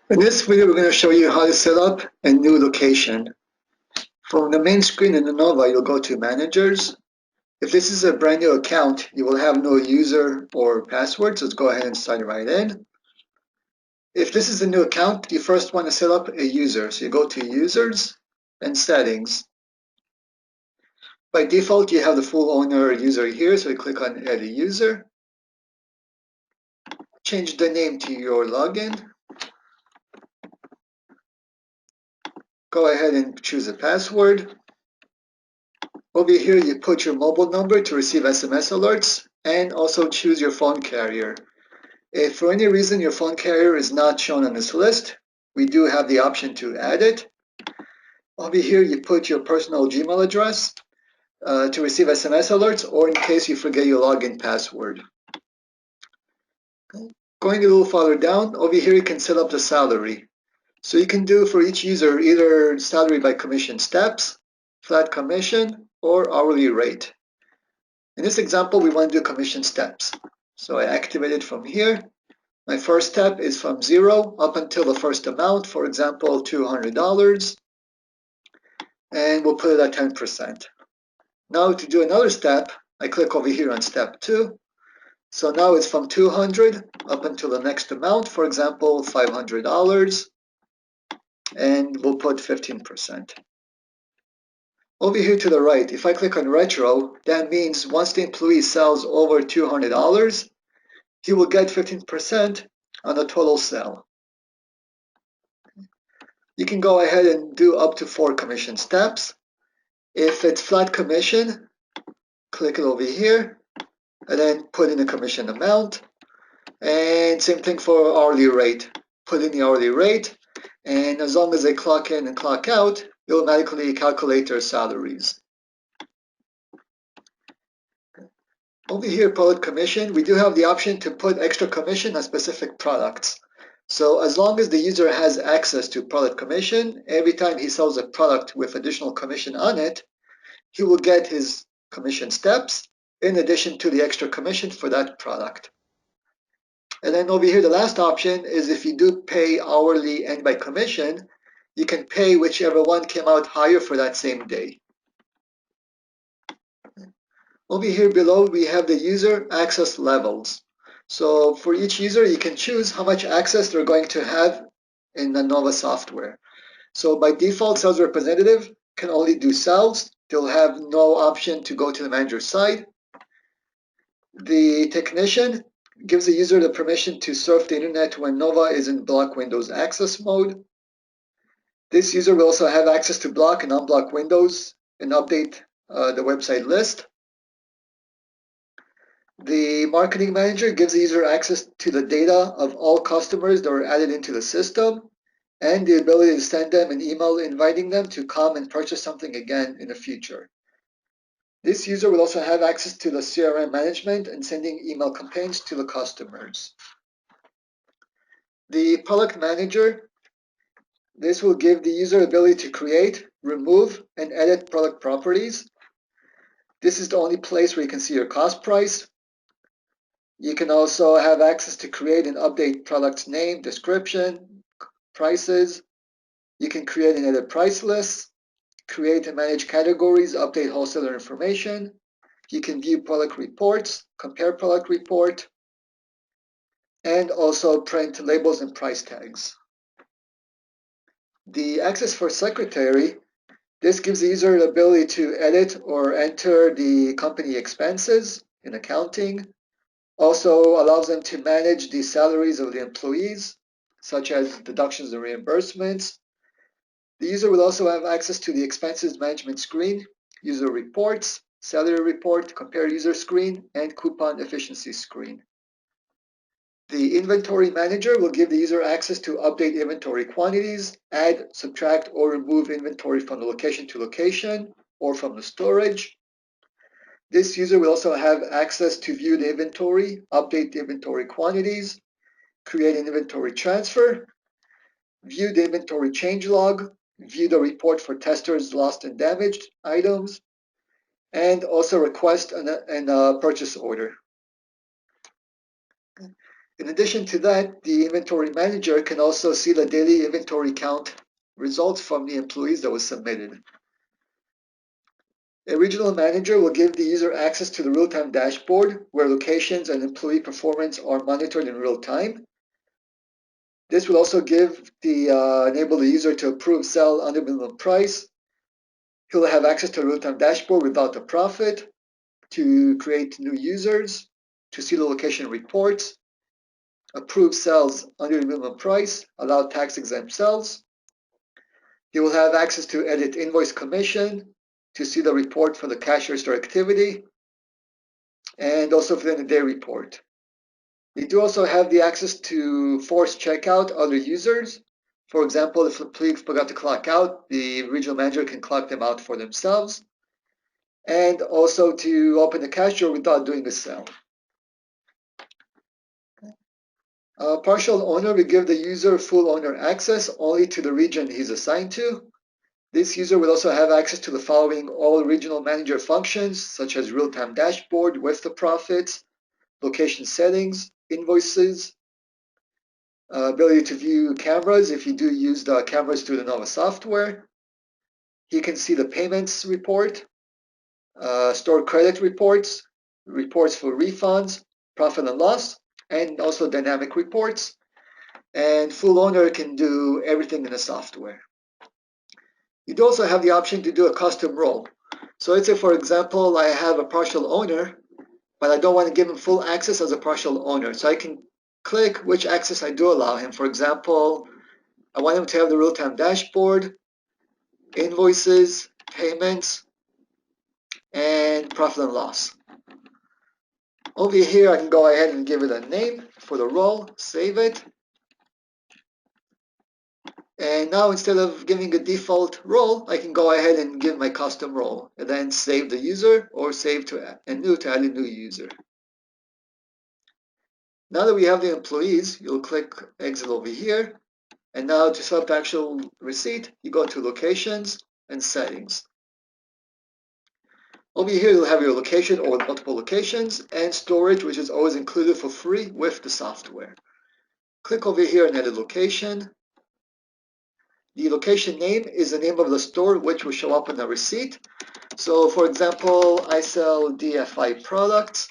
In this video, we're going to show you how to set up a new location. From the main screen in Innova, you'll go to Managers. If this is a brand new account, you will have no user or password, so let's go ahead and sign right in. If this is a new account, you first want to set up a user. So you go to Users and Settings. By default, you have the full owner user here, so you click on Add a User. Change the name to your login. Go ahead and choose a password. Over here, you put your mobile number to receive SMS alerts and also choose your phone carrier. If for any reason your phone carrier is not shown on this list, we do have the option to add it. Over here, you put your personal Gmail address to receive SMS alerts or in case you forget your login password. Going a little farther down, over here you can set up the salary. So you can do for each user either salary by commission steps, flat commission, or hourly rate. In this example, we want to do commission steps. So I activate it from here. My first step is from 0 up until the first amount, for example, $200, and we'll put it at 10%. Now to do another step, I click over here on step 2. So now it's from 200 up until the next amount, for example, $500, and we'll put 15%. Over here to the right, if I click on retro, that means once the employee sells over $200, he will get 15% on the total sale. You can go ahead and do up to 4 commission steps. If it's flat commission, click it over here and then put in the commission amount. And same thing for hourly rate. Put in the hourly rate, and as long as they clock in and clock out, it will automatically calculate their salaries. Over here, product commission, we do have the option to put extra commission on specific products. So as long as the user has access to product commission, every time he sells a product with additional commission on it, he will get his commission steps in addition to the extra commission for that product. And then over here, the last option is if you do pay hourly and by commission, you can pay whichever one came out higher for that same day. Over here below, we have the user access levels. So for each user, you can choose how much access they're going to have in the Innova software. So by default, sales representative can only do sales. They'll have no option to go to the manager side. The technician gives the user the permission to surf the internet when Innova is in block Windows access mode. This user will also have access to block and unblock windows and update the website list. The marketing manager gives the user access to the data of all customers that are added into the system and the ability to send them an email inviting them to come and purchase something again in the future. This user will also have access to the CRM management and sending email campaigns to the customers. The product manager, this will give the user ability to create, remove, and edit product properties. This is the only place where you can see your cost price. You can also have access to create and update product's name, description, prices. You can create and edit price lists, create and manage categories, update wholesaler information. You can view product reports, compare product report, and also print labels and price tags. The access for secretary, this gives the user the ability to edit or enter the company expenses in accounting. Also allows them to manage the salaries of the employees, such as deductions and reimbursements. The user will also have access to the expenses management screen, user reports, salary report, compare user screen, and coupon efficiency screen. The inventory manager will give the user access to update inventory quantities, add, subtract, or remove inventory from the location to location or from the storage. This user will also have access to view the inventory, update the inventory quantities, create an inventory transfer, view the inventory change log, view the report for testers lost and damaged items, and also request a purchase order. In addition to that, the inventory manager can also see the daily inventory count results from the employees that was submitted. A regional manager will give the user access to the real-time dashboard where locations and employee performance are monitored in real time. This will also enable the user to approve sell under minimum price. He'll have access to a real-time dashboard without the profit, to create new users, to see the location reports, approve sales under the minimum price, allow tax-exempt sales. He will have access to edit invoice commission, to see the report for the cash register activity, and also for the day report. They do also have the access to force checkout other users. For example, if the employee forgot to clock out, the regional manager can clock them out for themselves. And also to open the cash drawer without doing a sell. A partial owner will give the user full owner access only to the region he's assigned to. This user will also have access to the following all regional manager functions, such as real-time dashboard with the profits, location settings, invoices, ability to view cameras if you do use the cameras through the Nova software. He can see the payments report, store credit reports, reports for refunds, profit and loss, and also dynamic reports. And full owner can do everything in the software. You do also have the option to do a custom role. So let's say, for example, I have a partial owner, but I don't want to give him full access as a partial owner. So I can click which access I do allow him. For example, I want him to have the real-time dashboard, invoices, payments, and profit and loss. Over here, I can go ahead and give it a name for the role, save it. And now instead of giving a default role, I can go ahead and give my custom role and then save the user or save to add a new user. Now that we have the employees, you'll click exit over here. And now to set up the actual receipt, you go to locations and settings. Over here, you'll have your location or multiple locations and storage, which is always included for free with the software. Click over here and edit location. The location name is the name of the store, which will show up in the receipt. So for example, I sell DFI products.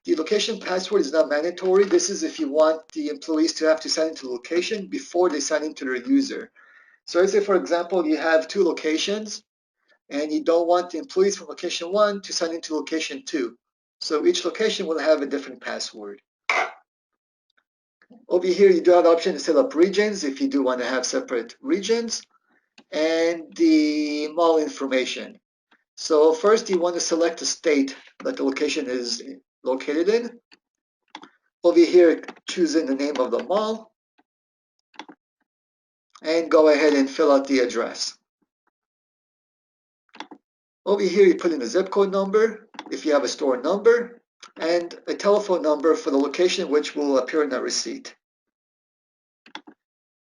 The location password is not mandatory. This is if you want the employees to have to sign into the location before they sign into their user. So let's say, for example, you have 2 locations and you don't want the employees from location 1 to sign into location 2. So each location will have a different password. Over here, you do have the option to set up regions if you do want to have separate regions, and the mall information. So first you want to select the state that the location is located in. Over here, choose in the name of the mall and go ahead and fill out the address. Over here, you put in the zip code number if you have a store number and a telephone number for the location which will appear in that receipt.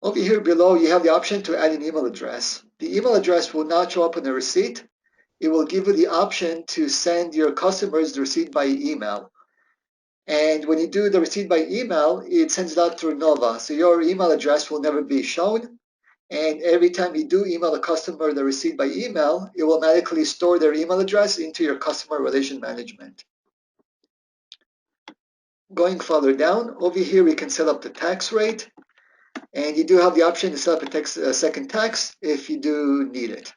Over here below, you have the option to add an email address. The email address will not show up in the receipt. It will give you the option to send your customers the receipt by email. And when you do the receipt by email, it sends it out through Nova. So your email address will never be shown. And every time you do email a customer the receipt by email, it will automatically store their email address into your customer relation management. Going further down, over here we can set up the tax rate. And you do have the option to set up a second tax if you do need it.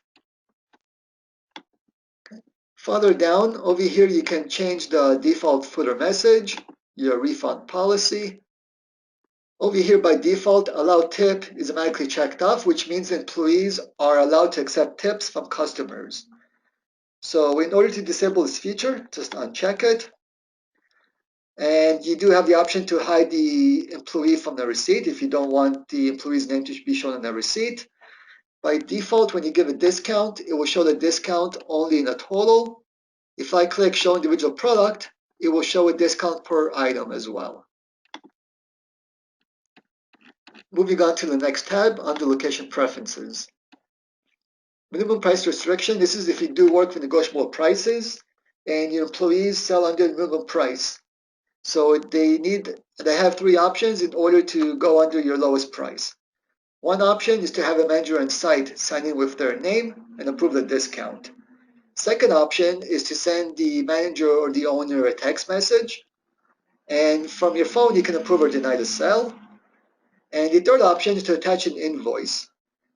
Further down, over here you can change the default footer message, your refund policy. Over here by default, allow tip is automatically checked off, which means employees are allowed to accept tips from customers. So in order to disable this feature, just uncheck it. And you do have the option to hide the employee from the receipt if you don't want the employee's name to be shown in the receipt. By default, when you give a discount, it will show the discount only in a total. If I click show individual product, it will show a discount per item as well. Moving on to the next tab under location preferences. Minimum price restriction, this is if you do work with negotiable prices and your employees sell under the minimum price. So they have three options in order to go under your lowest price. One option is to have a manager on site sign in with their name and approve the discount. Second option is to send the manager or the owner a text message, and from your phone you can approve or deny the sale. And the third option is to attach an invoice.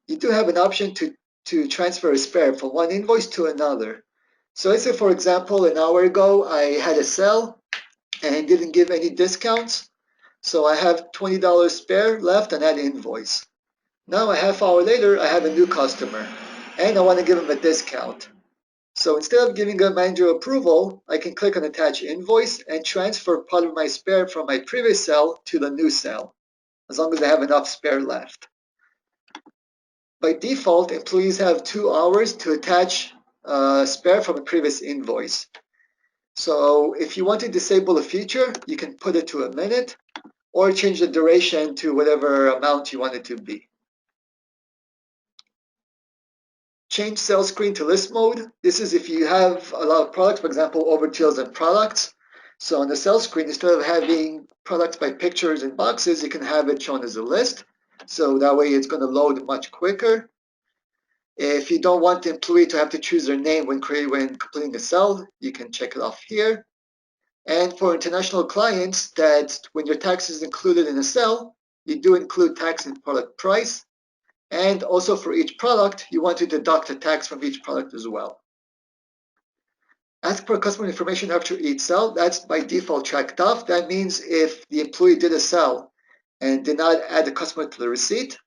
You do have an option to transfer a spare from one invoice to another. So let's say, for example, an hour ago I had a sale and didn't give any discounts. So I have $20 spare left on that invoice. Now a half hour later, I have a new customer and I want to give them a discount. So instead of giving a manager approval, I can click on attach invoice and transfer part of my spare from my previous sale to the new sale, as long as I have enough spare left. By default, employees have 2 hours to attach spare from a previous invoice. So if you want to disable a feature, you can put it to a minute or change the duration to whatever amount you want it to be. Change sales screen to list mode. This is if you have a lot of products, for example, over 2,000 products. So on the sales screen, instead of having products by pictures and boxes, you can have it shown as a list. So that way it's going to load much quicker. If you don't want the employee to have to choose their name when completing a sale, you can check it off here. And for international clients, that when your tax is included in a sale, you do include tax in product price. And also for each product, you want to deduct a tax from each product as well. Ask for customer information after each sale. That's by default checked off. That means if the employee did a sale and did not add the customer to the receipt,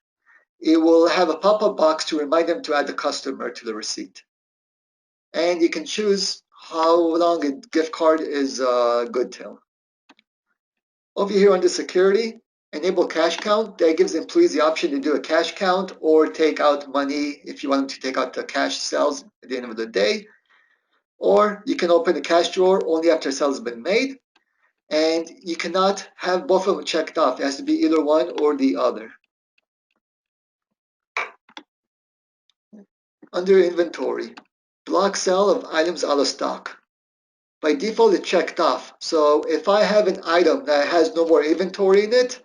it will have a pop-up box to remind them to add the customer to the receipt. And you can choose how long a gift card is good till. Over here under security, enable cash count. That gives employees the option to do a cash count or take out money if you want them to take out the cash sales at the end of the day. Or you can open the cash drawer only after a sale has been made. And you cannot have both of them checked off. It has to be either one or the other. Under inventory, block sale of items out of stock. By default, it's checked off. So if I have an item that has no more inventory in it,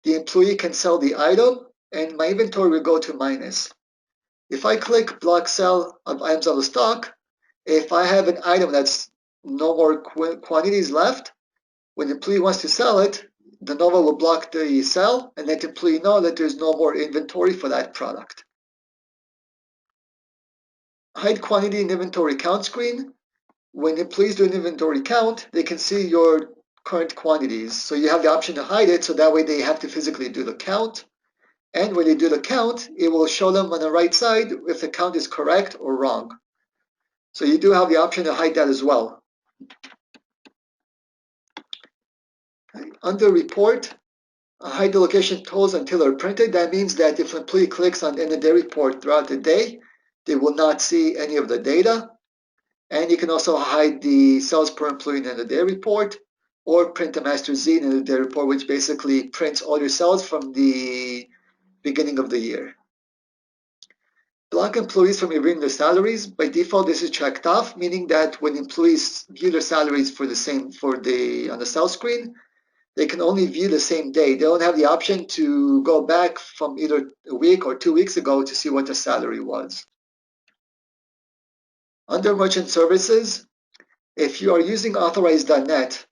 the employee can sell the item and my inventory will go to minus. If I click block sale of items out of stock, if I have an item that's no more quantities left, when the employee wants to sell it, the Nova will block the sale and let the employee know that there's no more inventory for that product. Hide quantity in inventory count screen. When employees do an inventory count, they can see your current quantities. So you have the option to hide it, so that way they have to physically do the count. And when they do the count, it will show them on the right side if the count is correct or wrong. So you do have the option to hide that as well. Okay. Under report, hide the location totals until they're printed. That means that if an employee clicks on the end of day report throughout the day, they will not see any of the data. And you can also hide the sales per employee in the end of day report or print a master Z in the end of day report, which basically prints all your sales from the beginning of the year. Block employees from reviewing their salaries. By default, this is checked off, meaning that when employees view their salaries on the sales screen, they can only view the same day. They don't have the option to go back from either a week or 2 weeks ago to see what the salary was. Under merchant services, if you are using authorize.net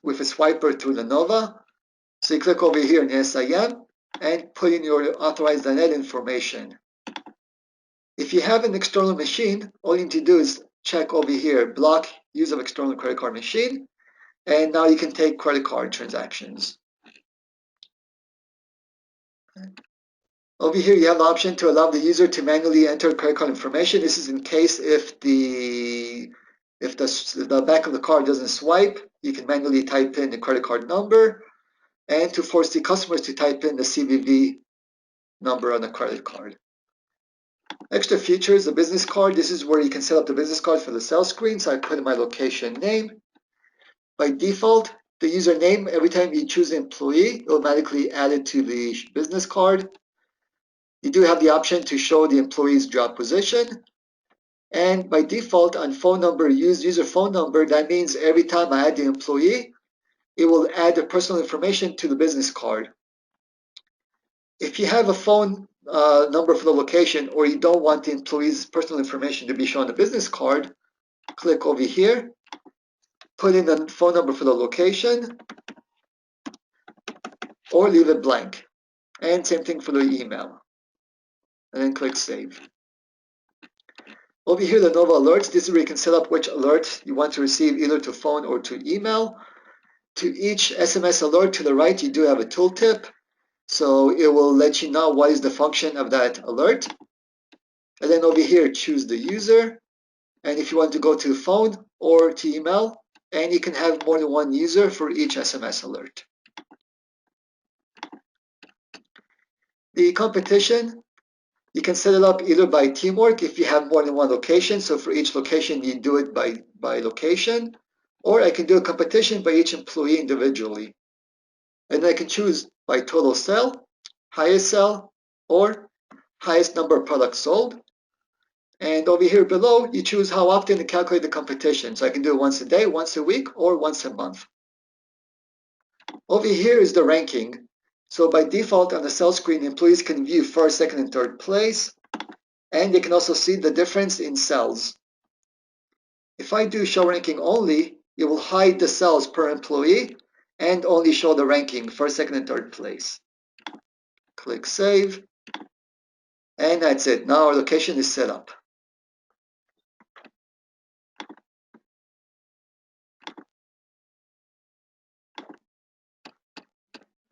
with a swiper through the Nova, so you click over here in SIM and put in your authorize.net information. If you have an external machine, all you need to do is check over here, block use of external credit card machine, and now you can take credit card transactions. Over here, you have the option to allow the user to manually enter credit card information. This is in case if the back of the card doesn't swipe, you can manually type in the credit card number, and to force the customers to type in the CVV number on the credit card. Extra features, the business card. This is where you can set up the business card for the sales screen. So I put in my location name. By default, the username, every time you choose an employee, automatically add it to the business card. You do have the option to show the employee's job position. And by default, on phone number, use user phone number. That means every time I add the employee, it will add the personal information to the business card. If you have a phone number for the location, or you don't want the employee's personal information to be shown on the business card, click over here, put in the phone number for the location, or leave it blank. And same thing for the email. And then click Save. Over here, the Nova Alerts, this is where you can set up which alert you want to receive, either to phone or to email. To each SMS alert to the right, you do have a tooltip. So it will let you know what is the function of that alert. And then over here, choose the user. And if you want to go to phone or to email, and you can have more than one user for each SMS alert. The competition, you can set it up either by teamwork if you have more than one location. So for each location, you do it by location. Or I can do a competition by each employee individually. And I can choose by total sale, highest sale, or highest number of products sold. And over here below, you choose how often to calculate the competition. So I can do it once a day, once a week, or once a month. Over here is the ranking. So by default on the sales screen, employees can view first, second, and third place. And they can also see the difference in cells. If I do show ranking only, it will hide the cells per employee and only show the ranking first, second, and third place. Click Save. And that's it. Now our location is set up.